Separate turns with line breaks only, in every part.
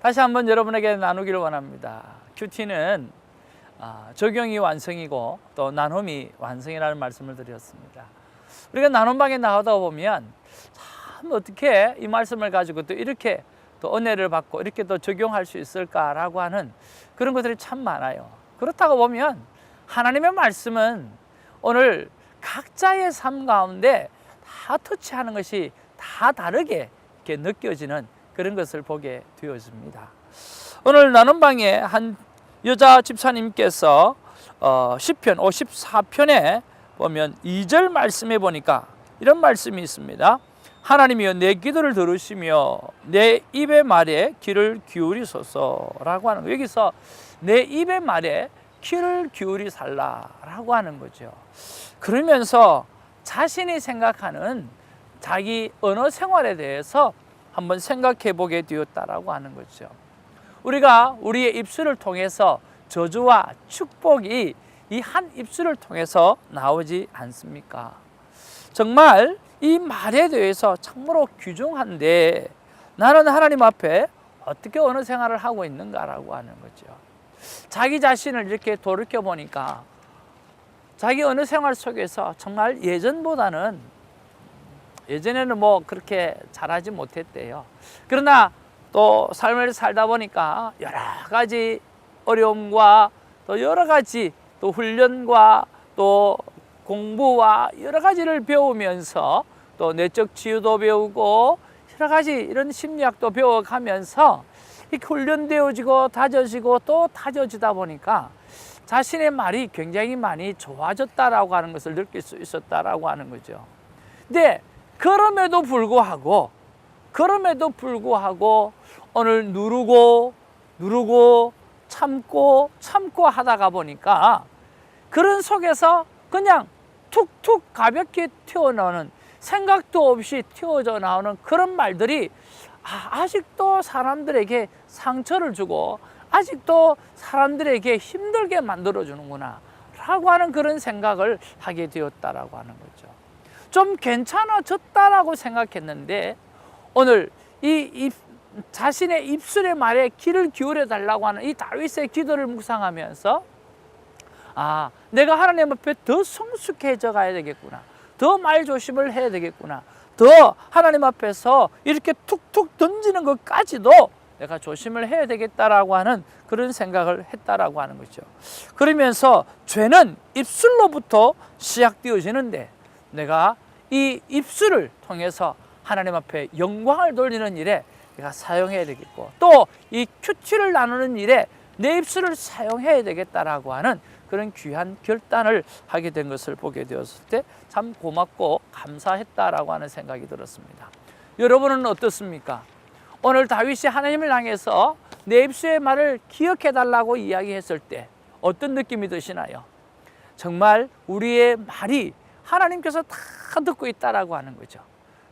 다시 한번 여러분에게 나누기를 원합니다. 큐티는 적용이 완성이고 또 나눔이 완성이라는 말씀을 드렸습니다. 우리가 나눔방에 나가다 보면 참 어떻게 이 말씀을 가지고 또 이렇게 또 은혜를 받고 이렇게 또 적용할 수 있을까라고 하는 그런 것들이 참 많아요. 그렇다고 보면 하나님의 말씀은 오늘 각자의 삶 가운데 다 터치하는 것이 다 다르게 이렇게 느껴지는 그런 것을 보게 되어집니다. 오늘 나눔방에 한 여자 집사님께서 시편 54편에 보면 2절 말씀에 보니까 이런 말씀이 있습니다. 하나님이여 내 기도를 들으시며 내 입의 말에 귀를 기울이소서라고 하는 거예요. 여기서 내 입의 말에 귀를 기울이 살라라고 하는 거죠. 그러면서 자신이 생각하는 자기 언어 생활에 대해서 한번 생각해 보게 되었다라고 하는 거죠. 우리가 우리의 입술을 통해서 저주와 축복이 이 한 입술을 통해서 나오지 않습니까? 정말 이 말에 대해서 참으로 귀중한데 나는 하나님 앞에 어떻게 언어 생활을 하고 있는가라고 하는 거죠. 자기 자신을 이렇게 돌이켜 보니까 자기 언어 생활 속에서 정말 예전에는 뭐 그렇게 잘하지 못했대요. 그러나 또 삶을 살다 보니까 여러 가지 어려움과 또 여러 가지 또 훈련과 또 공부와 여러 가지를 배우면서 또 내적 치유도 배우고 여러 가지 이런 심리학도 배워가면서 이렇게 훈련되어지고 다져지고 또 다져지다 보니까 자신의 말이 굉장히 많이 좋아졌다라고 하는 것을 느낄 수 있었다라고 하는 거죠. 근데 그럼에도 불구하고 오늘 누르고 참고 하다가 보니까 그런 속에서 그냥 툭툭 가볍게 튀어나오는 생각도 없이 튀어져 나오는 그런 말들이 아직도 사람들에게 상처를 주고 아직도 사람들에게 힘들게 만들어주는구나 라고 하는 그런 생각을 하게 되었다라고 하는 거죠. 좀 괜찮아졌다라고 생각했는데 오늘 이 자신의 입술의 말에 귀를 기울여 달라고 하는 이 다윗의 기도를 묵상하면서 내가 하나님 앞에 더 성숙해져 가야 되겠구나, 더 말조심을 해야 되겠구나, 더 하나님 앞에서 이렇게 툭툭 던지는 것까지도 내가 조심을 해야 되겠다라고 하는 그런 생각을 했다라고 하는 거죠. 그러면서 죄는 입술로부터 시작되어지는데 내가 이 입술을 통해서 하나님 앞에 영광을 돌리는 일에 내가 사용해야 되겠고 또 이 큐티를 나누는 일에 내 입술을 사용해야 되겠다라고 하는 그런 귀한 결단을 하게 된 것을 보게 되었을 때 참 고맙고 감사했다라고 하는 생각이 들었습니다. 여러분은 어떻습니까? 오늘 다윗이 하나님을 향해서 내 입술의 말을 기억해 달라고 이야기했을 때 어떤 느낌이 드시나요? 정말 우리의 말이 하나님께서 다 듣고 있다라고 하는 거죠.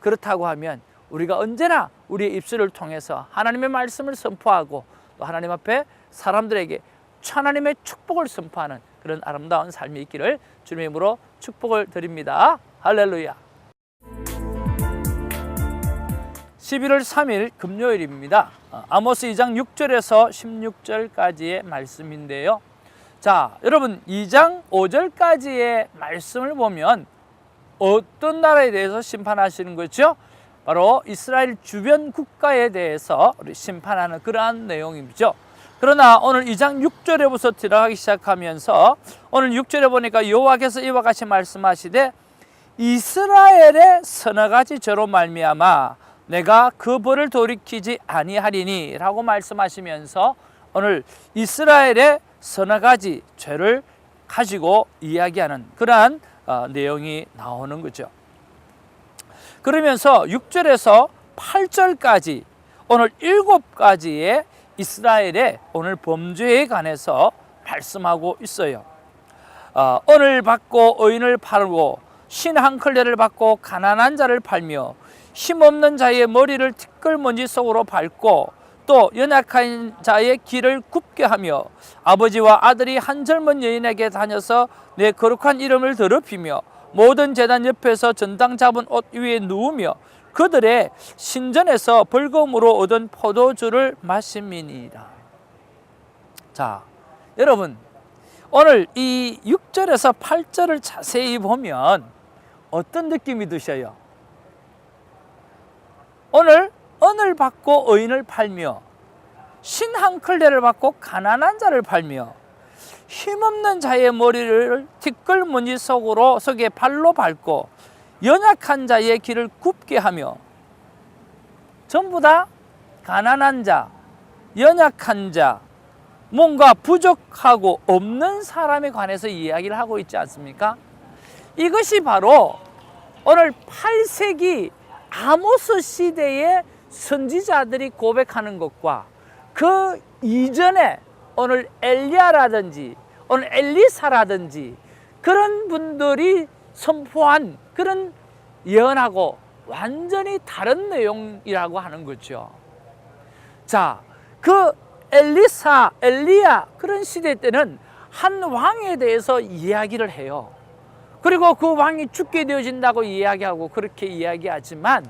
그렇다고 하면 우리가 언제나 우리의 입술을 통해서 하나님의 말씀을 선포하고 또 하나님 앞에 사람들에게 하나님의 축복을 선포하는 그런 아름다운 삶이 있기를 주님의 이름으로 축복을 드립니다. 할렐루야. 11월 3일 금요일입니다. 아모스 2장 6절에서 16절까지의 말씀인데요. 자, 여러분 2장 5절까지의 말씀을 보면 어떤 나라에 대해서 심판하시는 거죠? 바로 이스라엘 주변 국가에 대해서 심판하는 그러한 내용이죠. 그러나 오늘 2장 6절에부터 들어가기 시작하면서 오늘 6절에 보니까 여호와께서 이와 같이 말씀하시되 이스라엘의 서너 가지 죄로 말미암아 내가 그 벌을 돌이키지 아니하리니 라고 말씀하시면서 오늘 이스라엘의 서너 가지 죄를 가지고 이야기하는 그러한 내용이 나오는 거죠. 그러면서 6절에서 8절까지 오늘 7가지의 이스라엘의 오늘 범죄에 관해서 말씀하고 있어요. 언을 받고 의인을 팔고 신 한 컬레를 받고 가난한 자를 팔며 힘없는 자의 머리를 티끌먼지 속으로 밟고 또 연약한 자의 길을 굽게 하며 아버지와 아들이 한 젊은 여인에게 다녀서 내 거룩한 이름을 더럽히며 모든 제단 옆에서 전당 잡은 옷 위에 누우며 그들의 신전에서 벌금으로 얻은 포도주를 마심이니이다. 자, 여러분, 오늘 이 6절에서 8절을 자세히 보면 어떤 느낌이 드셔요? 오늘 은을 받고 의인을 팔며 신 한 클레를 받고 가난한 자를 팔며 힘없는 자의 머리를 티끌무늬 속에 발로 밟고 연약한 자의 길을 굽게 하며, 전부 다 가난한 자, 연약한 자, 뭔가 부족하고 없는 사람에 관해서 이야기를 하고 있지 않습니까? 이것이 바로 오늘 8세기 아모스 시대의 선지자들이 고백하는 것과 그 이전에 오늘 엘리야라든지 오늘 엘리사라든지 그런 분들이 선포한 그런 예언하고 완전히 다른 내용이라고 하는 거죠. 자, 그 엘리사, 엘리야 그런 시대 때는 한 왕에 대해서 이야기를 해요. 그리고 그 왕이 죽게 되어진다고 이야기하고 그렇게 이야기하지만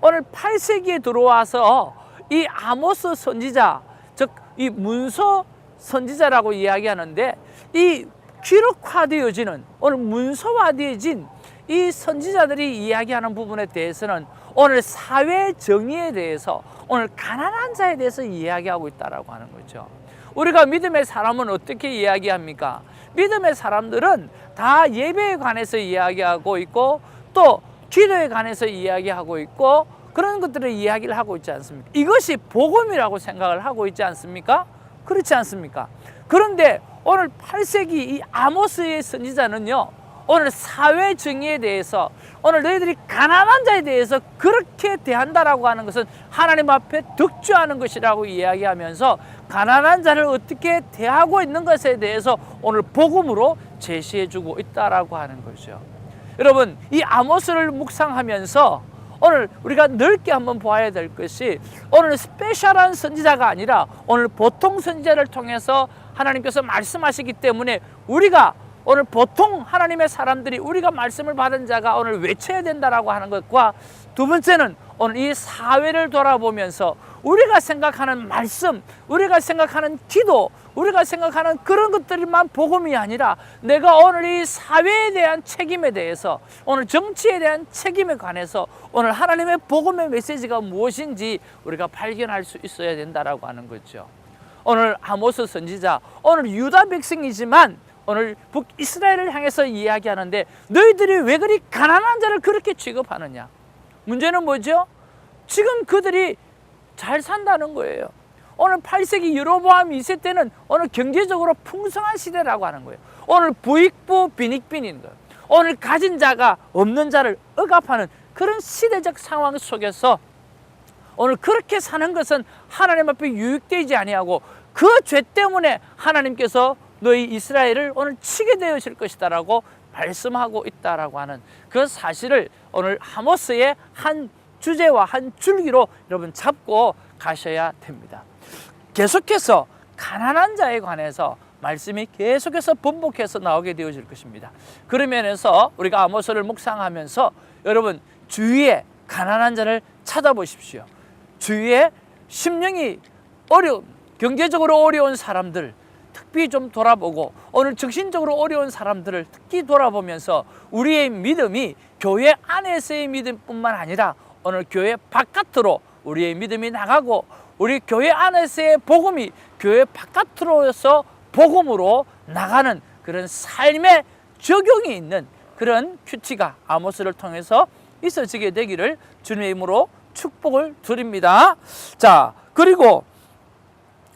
오늘 8세기에 들어와서 이 아모스 선지자, 즉 이 문서 선지자라고 이야기하는데, 이 기록화되어지는 오늘 문서화되어진 이 선지자들이 이야기하는 부분에 대해서는 오늘 사회 정의에 대해서, 오늘 가난한 자에 대해서 이야기하고 있다라고 하는 거죠. 우리가 믿음의 사람은 어떻게 이야기합니까? 믿음의 사람들은 다 예배에 관해서 이야기하고 있고 또 기도에 관해서 이야기하고 있고 그런 것들을 이야기를 하고 있지 않습니까? 이것이 복음이라고 생각을 하고 있지 않습니까? 그렇지 않습니까? 그런데 오늘 8세기 이 아모스의 선지자는요, 오늘 사회 정의에 대해서, 오늘 너희들이 가난한 자에 대해서 그렇게 대한다라고 하는 것은 하나님 앞에 득주하는 것이라고 이야기하면서 가난한 자를 어떻게 대하고 있는 것에 대해서 오늘 복음으로 제시해주고 있다라고 하는 거죠. 여러분, 이 아모스를 묵상하면서 오늘 우리가 넓게 한번 보아야 될 것이, 오늘 스페셜한 선지자가 아니라 오늘 보통 선지자를 통해서 하나님께서 말씀하시기 때문에 우리가 오늘 보통 하나님의 사람들이, 우리가 말씀을 받은 자가 오늘 외쳐야 된다라고 하는 것과, 두 번째는 오늘 이 사회를 돌아보면서 우리가 생각하는 말씀, 우리가 생각하는 기도, 우리가 생각하는 그런 것들만 복음이 아니라 내가 오늘 이 사회에 대한 책임에 대해서, 오늘 정치에 대한 책임에 관해서 오늘 하나님의 복음의 메시지가 무엇인지 우리가 발견할 수 있어야 된다라고 하는 거죠. 오늘 아모스 선지자, 오늘 유다 백성이지만 오늘 북이스라엘을 향해서 이야기하는데, 너희들이 왜 그리 가난한 자를 그렇게 취급하느냐? 문제는 뭐죠? 지금 그들이 잘 산다는 거예요. 오늘 8세기 여로보암 2세 때는 오늘 경제적으로 풍성한 시대라고 하는 거예요. 오늘 부익부 빈익빈인 거예요. 오늘 가진 자가 없는 자를 억압하는 그런 시대적 상황 속에서 오늘 그렇게 사는 것은 하나님 앞에 유익되지 아니하고 그 죄 때문에 하나님께서 너희 이스라엘을 오늘 치게 되어질 것이다 라고 말씀하고 있다라고 하는 그 사실을 오늘 아모스의 한 주제와 한 줄기로 여러분 잡고 가셔야 됩니다. 계속해서 가난한 자에 관해서 말씀이 계속해서 번복해서 나오게 되어질 것입니다. 그러면서 우리가 아모스를 묵상하면서 여러분 주위에 가난한 자를 찾아보십시오. 주위에 심령이 어려운, 경제적으로 어려운 사람들 특히 좀 돌아보고, 오늘 정신적으로 어려운 사람들을 특히 돌아보면서 우리의 믿음이 교회 안에서의 믿음뿐만 아니라 오늘 교회 바깥으로 우리의 믿음이 나가고, 우리 교회 안에서의 복음이 교회 바깥으로서 복음으로 나가는 그런 삶의 적용이 있는 그런 큐티가 아모스를 통해서 있어지게 되기를 주님의 이름으로 축복을 드립니다. 자, 그리고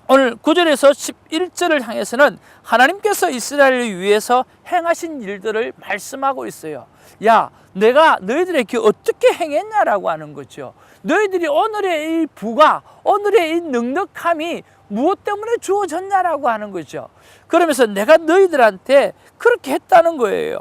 오늘 9절에서 11절을 향해서는 하나님께서 이스라엘을 위해서 행하신 일들을 말씀하고 있어요. 야, 내가 너희들에게 어떻게 행했냐라고 하는 거죠. 너희들이 오늘의 이 부가, 오늘의 이 넉넉함이 무엇 때문에 주어졌냐라고 하는 거죠. 그러면서 내가 너희들한테 그렇게 했다는 거예요.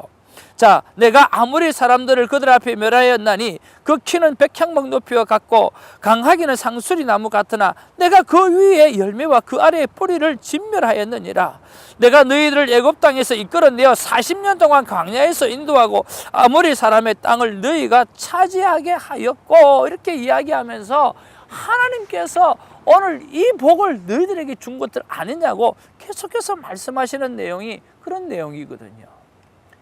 자, 내가 아무리 사람들을 그들 앞에 멸하였나니 그 키는 백향목 높이와 같고 강하기는 상수리 나무 같으나 내가 그 위에 열매와 그 아래의 뿌리를 진멸하였느니라. 내가 너희들을 애굽 땅에서 이끌어내어 40년 동안 광야에서 인도하고 아모리 사람의 땅을 너희가 차지하게 하였고, 이렇게 이야기하면서 하나님께서 오늘 이 복을 너희들에게 준 것들 아니냐고 계속해서 말씀하시는 내용이 그런 내용이거든요.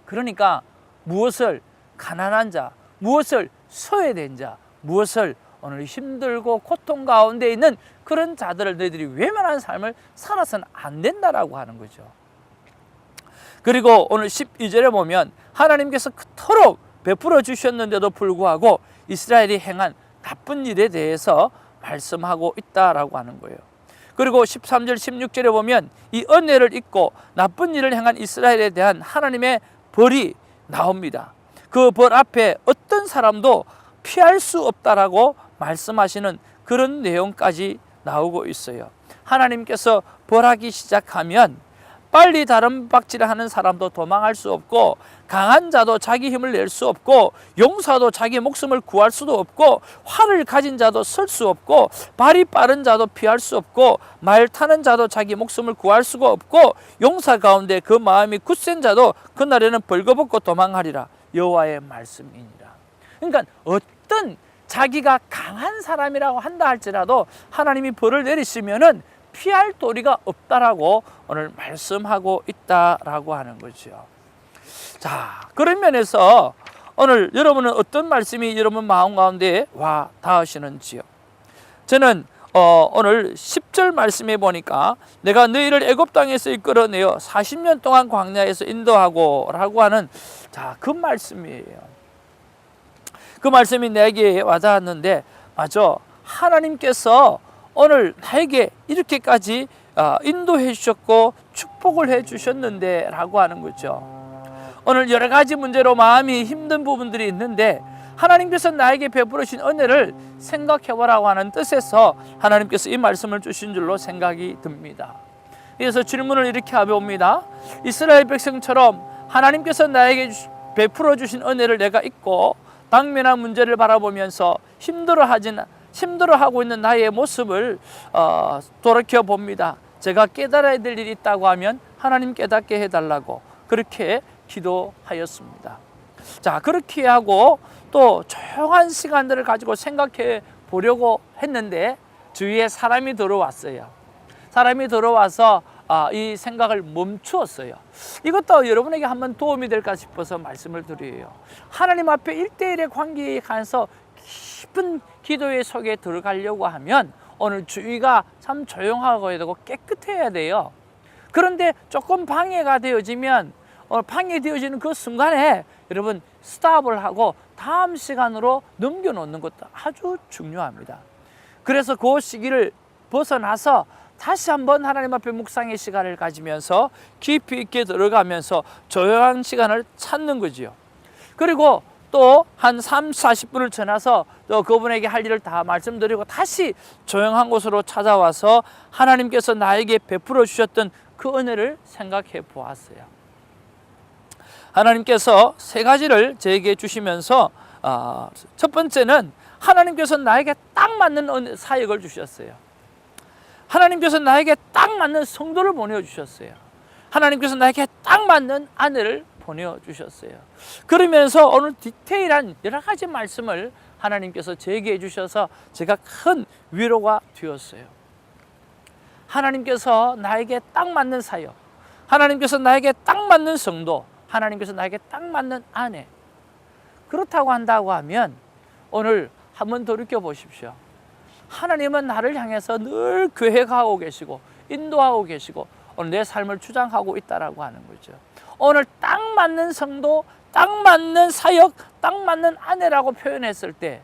그러니까 무엇을 가난한 자, 무엇을 소외된 자, 무엇을 오늘 힘들고 고통 가운데 있는 그런 자들을 너희들이 외면한 삶을 살아서는 안 된다라고 하는 거죠. 그리고 오늘 12절에 보면 하나님께서 그토록 베풀어 주셨는데도 불구하고 이스라엘이 행한 나쁜 일에 대해서 말씀하고 있다라고 하는 거예요. 그리고 13절 16절에 보면 이 은혜를 잊고 나쁜 일을 행한 이스라엘에 대한 하나님의 벌이 나옵니다. 그 벌 앞에 어떤 사람도 피할 수 없다라고 말씀하시는 그런 내용까지 나오고 있어요. 하나님께서 벌하기 시작하면 빨리 다른 박질을 하는 사람도 도망할 수 없고, 강한 자도 자기 힘을 낼 수 없고, 용사도 자기 목숨을 구할 수도 없고, 활을 가진 자도 설 수 없고, 발이 빠른 자도 피할 수 없고, 말 타는 자도 자기 목숨을 구할 수가 없고, 용사 가운데 그 마음이 굳센 자도 그날에는 벌거벗고 도망하리라. 여호와의 말씀이니라. 그러니까 어떤 자기가 강한 사람이라고 한다 할지라도 하나님이 벌을 내리시면은 피할 도리가 없다라고 오늘 말씀하고 있다라고 하는 거죠. 자, 그런 면에서 오늘 여러분은 어떤 말씀이 여러분 마음 가운데 와 닿으시는지요? 저는 오늘 10절 말씀에 보니까 내가 너희를 애굽 땅에서 이끌어내어 40년 동안 광야에서 인도하고 라고 하는 그 말씀이에요. 그 말씀이 내게 와닿았는데, 맞아, 하나님께서 오늘 나에게 이렇게까지 인도해 주셨고 축복을 해 주셨는데 라고 하는 거죠. 오늘 여러 가지 문제로 마음이 힘든 부분들이 있는데 하나님께서 나에게 베풀으신 은혜를 생각해 보라고 하는 뜻에서 하나님께서 이 말씀을 주신 줄로 생각이 듭니다. 그래서 질문을 이렇게 해봅니다. 이스라엘 백성처럼 하나님께서 나에게 베풀어 주신 은혜를 내가 잊고 당면한 문제를 바라보면서 힘들어하고 있는 나의 모습을 돌이켜 봅니다. 제가 깨달아야 될 일이 있다고 하면 하나님 깨닫게 해달라고 그렇게 기도하였습니다. 자, 그렇게 하고 또 조용한 시간들을 가지고 생각해 보려고 했는데 주위에 사람이 들어왔어요. 사람이 들어와서 이 생각을 멈추었어요. 이것도 여러분에게 한번 도움이 될까 싶어서 말씀을 드려요. 하나님 앞에 1대1의 관계에 관해서 깊은 기도의 속에 들어가려고 하면 오늘 주위가 참 조용하고 되고 깨끗해야 돼요. 그런데 조금 방해가 되어지면 방해되어지는 그 순간에 여러분 스탑을 하고 다음 시간으로 넘겨놓는 것도 아주 중요합니다. 그래서 그 시기를 벗어나서 다시 한번 하나님 앞에 묵상의 시간을 가지면서 깊이 있게 들어가면서 조용한 시간을 찾는 거지요. 그리고 또 한 3, 40분을 지나서 또 그분에게 할 일을 다 말씀드리고 다시 조용한 곳으로 찾아와서 하나님께서 나에게 베풀어 주셨던 그 은혜를 생각해 보았어요. 하나님께서 세 가지를 저에게 주시면서 첫 번째는 하나님께서 나에게 딱 맞는 사역을 주셨어요. 하나님께서 나에게 딱 맞는 성도를 보내주셨어요. 하나님께서 나에게 딱 맞는 아내를 보내주셨어요. 그러면서 오늘 디테일한 여러 가지 말씀을 하나님께서 제게 해주셔서 제가 큰 위로가 되었어요. 하나님께서 나에게 딱 맞는 사역, 하나님께서 나에게 딱 맞는 성도, 하나님께서 나에게 딱 맞는 아내, 그렇다고 한다고 하면 오늘 한번 돌이켜 보십시오. 하나님은 나를 향해서 늘 계획하고 계시고 인도하고 계시고 오늘 내 삶을 주장하고 있다라고 하는 거죠. 오늘 딱 맞는 성도, 딱 맞는 사역, 딱 맞는 아내라고 표현했을 때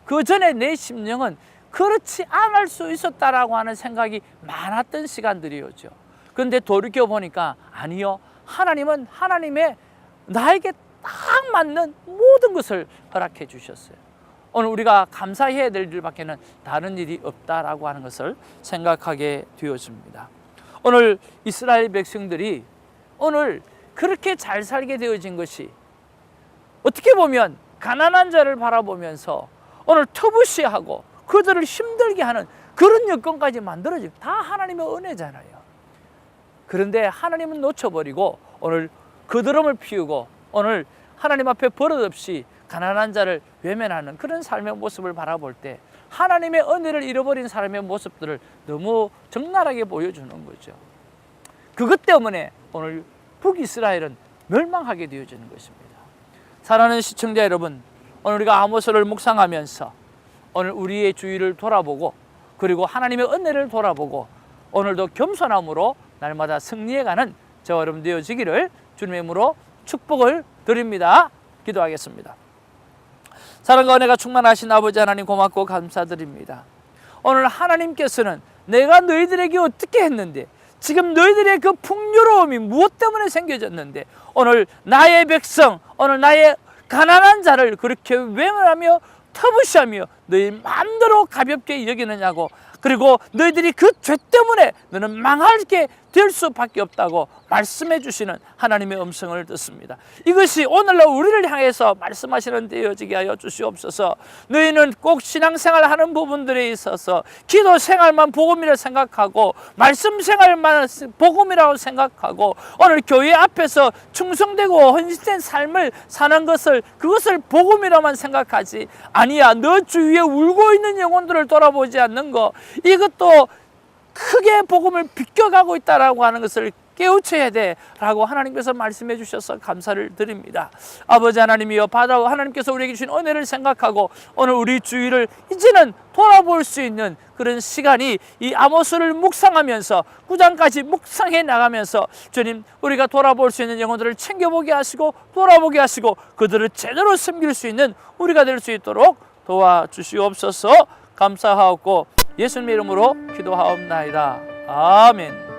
그 전에 내 심령은 그렇지 않을 수 있었다라고 하는 생각이 많았던 시간들이었죠. 그런데 돌이켜 보니까 아니요, 하나님은 하나님의 나에게 딱 맞는 모든 것을 허락해 주셨어요. 오늘 우리가 감사해야 될 일밖에는 다른 일이 없다라고 하는 것을 생각하게 되어집니다. 오늘 이스라엘 백성들이 오늘 그렇게 잘 살게 되어진 것이 어떻게 보면 가난한 자를 바라보면서 오늘 터부시하고 그들을 힘들게 하는 그런 여건까지 만들어지고 다 하나님의 은혜잖아요. 그런데 하나님은 놓쳐버리고 오늘 거드름을 피우고 오늘 하나님 앞에 버릇없이 가난한 자를 외면하는 그런 삶의 모습을 바라볼 때 하나님의 은혜를 잃어버린 사람의 모습들을 너무 적나라하게 보여주는 거죠. 그것 때문에 오늘 북이스라엘은 멸망하게 되어지는 것입니다. 사랑하는 시청자 여러분, 오늘 우리가 아모스를 묵상하면서 오늘 우리의 주위를 돌아보고 그리고 하나님의 은혜를 돌아보고 오늘도 겸손함으로 날마다 승리해가는 저와 여러분 되어지기를 주님의 이름으로 축복을 드립니다. 기도하겠습니다. 사랑과 은혜가 충만하신 아버지 하나님 고맙고 감사드립니다. 오늘 하나님께서는 내가 너희들에게 어떻게 했는데 지금 너희들의 그 풍요로움이 무엇 때문에 생겨졌는데 오늘 나의 백성, 오늘 나의 가난한 자를 그렇게 외면하며 터부시하며 너희 마음대로 가볍게 여기느냐고, 그리고 너희들이 그 죄 때문에 너는 망하게 될 수밖에 없다고 말씀해 주시는 하나님의 음성을 듣습니다. 이것이 오늘날 우리를 향해서 말씀하시는 되어지게 하여 주시옵소서. 너희는 꼭 신앙생활 하는 부분들에 있어서 기도 생활만 복음이라 생각하고 말씀 생활만 복음이라고 생각하고 오늘 교회 앞에서 충성되고 헌신된 삶을 사는 그것을 복음이라만 생각하지 아니야. 너 주위에 울고 있는 영혼들을 돌아보지 않는 거, 이것도 크게 복음을 비껴가고 있다라고 하는 것을 깨우쳐야 돼라고 하나님께서 말씀해 주셔서 감사를 드립니다. 아버지 하나님이여, 바다 하나님께서 우리에게 주신 은혜를 생각하고 오늘 우리 주위를 이제는 돌아볼 수 있는 그런 시간이 이 아모스를 묵상하면서 9장까지 묵상해 나가면서 주님, 우리가 돌아볼 수 있는 영혼들을 챙겨보게 하시고 돌아보게 하시고 그들을 제대로 섬길 수 있는 우리가 될 수 있도록 도와주시옵소서. 감사하옵고 예수님의 이름으로 기도하옵나이다. 아멘.